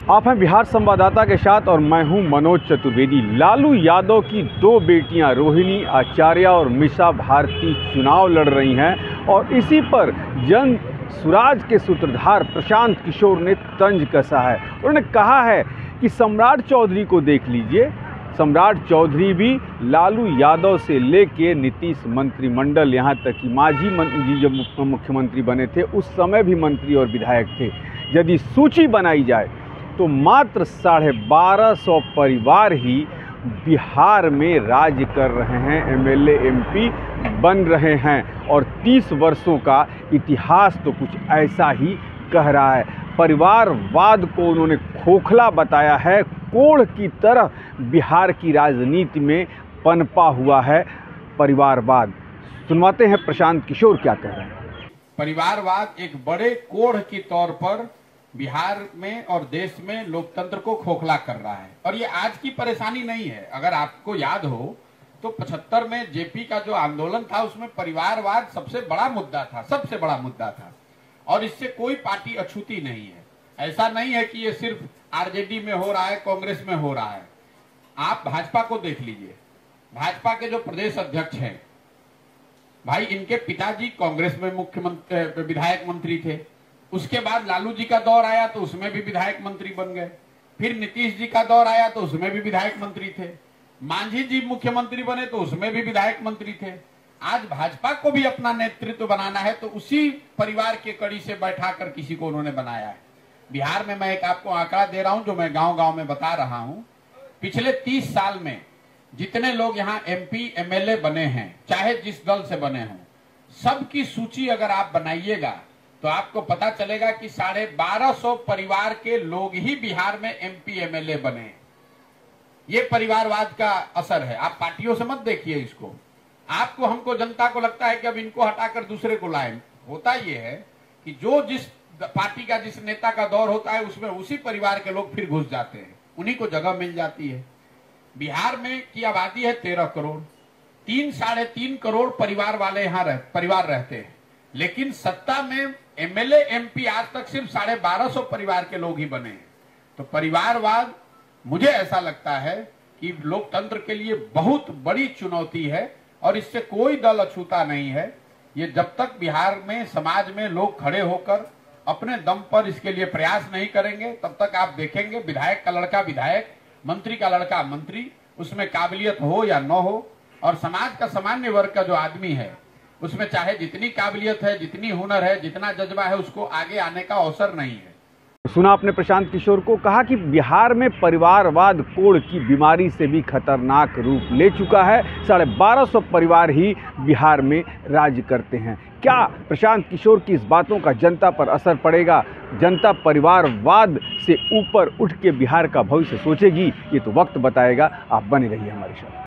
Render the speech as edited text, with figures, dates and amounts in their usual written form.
आप हैं बिहार संवाददाता के साथ और मैं हूं मनोज चतुर्वेदी। लालू यादव की दो बेटियां रोहिणी आचार्य और मिसा भारती चुनाव लड़ रही हैं और इसी पर जन सुराज के सूत्रधार प्रशांत किशोर ने तंज कसा है। उन्होंने कहा है कि सम्राट चौधरी को देख लीजिए, सम्राट चौधरी भी लालू यादव से लेके नीतीश मंत्रिमंडल, यहाँ तक कि मांझी जी जब मुख्यमंत्री बने थे उस समय भी मंत्री और विधायक थे। यदि सूची बनाई जाए तो मात्र 1250 परिवार ही बिहार में राज कर रहे हैं, एमएलए एमपी बन रहे हैं और 30 वर्षों का इतिहास तो कुछ ऐसा ही कह रहा है। परिवारवाद को उन्होंने खोखला बताया है, कोढ़ की तरह बिहार की राजनीति में पनपा हुआ है परिवारवाद। सुनवाते हैं प्रशांत किशोर क्या कह रहे हैं। परिवारवाद एक बड़े कोढ़ के तौर पर बिहार में और देश में लोकतंत्र को खोखला कर रहा है और ये आज की परेशानी नहीं है। अगर आपको याद हो तो 75 में जेपी का जो आंदोलन था उसमें परिवारवाद सबसे बड़ा मुद्दा था, सबसे बड़ा मुद्दा था और इससे कोई पार्टी अछूती नहीं है। ऐसा नहीं है कि ये सिर्फ आरजेडी में हो रहा है, कांग्रेस में हो रहा है। आप भाजपा को देख लीजिए, भाजपा के जो प्रदेश अध्यक्ष हैं भाई, इनके पिताजी कांग्रेस में मुख्यमंत्री विधायक मंत्री थे। उसके बाद लालू जी का दौर आया तो उसमें भी विधायक मंत्री बन गए। फिर नीतीश जी का दौर आया तो उसमें भी विधायक मंत्री थे। मांझी जी मुख्यमंत्री बने तो उसमें भी विधायक मंत्री थे। आज भाजपा को भी अपना नेतृत्व बनाना है तो उसी परिवार के कड़ी से बैठाकर किसी को उन्होंने बनाया है। बिहार में मैं एक आपको आंकड़ा दे रहा हूं जो मैं गांव गांव में बता रहा हूं। पिछले 30 साल में जितने लोग यहाँ एमपी एमएलए बने हैं, चाहे जिस दल से बने हों, सबकी सूची अगर आप बनाइएगा तो आपको पता चलेगा कि 1250 परिवार के लोग ही बिहार में एमपी एमएलए बने। ये परिवारवाद का असर है। आप पार्टियों से मत देखिए इसको। आपको, हमको, जनता को लगता है कि अब इनको हटाकर दूसरे को लाएं। होता ये है कि जो जिस पार्टी का, जिस नेता का दौर होता है उसमें उसी परिवार के लोग फिर घुस जाते हैं, उन्हीं को जगह मिल जाती है। बिहार में की आबादी है 13 करोड़, 3-3.5 करोड़ परिवार वाले यहाँ परिवार रहते हैं, लेकिन सत्ता में एमएलए एमपी आज तक सिर्फ 1250 परिवार के लोग ही बने हैं। तो परिवारवाद मुझे ऐसा लगता है कि लोकतंत्र के लिए बहुत बड़ी चुनौती है और इससे कोई दल अछूता नहीं है। ये जब तक बिहार में समाज में लोग खड़े होकर अपने दम पर इसके लिए प्रयास नहीं करेंगे तब तक आप देखेंगे विधायक का लड़का विधायक, मंत्री का लड़का मंत्री, उसमें काबिलियत हो या न हो, और समाज का सामान्य वर्ग का जो आदमी है उसमें चाहे जितनी काबिलियत है, जितनी हुनर है, जितना जज्बा है, उसको आगे आने का अवसर नहीं है। सुना आपने प्रशांत किशोर को। कहा कि बिहार में परिवारवाद कोढ़ की बीमारी से भी खतरनाक रूप ले चुका है। 1250 परिवार ही बिहार में राज करते हैं। क्या प्रशांत किशोर की इस बातों का जनता पर असर पड़ेगा? जनता परिवारवाद से ऊपर उठ के बिहार का भविष्य सोचेगी? ये तो वक्त बताएगा। आप बने रहिए हमारे साथ।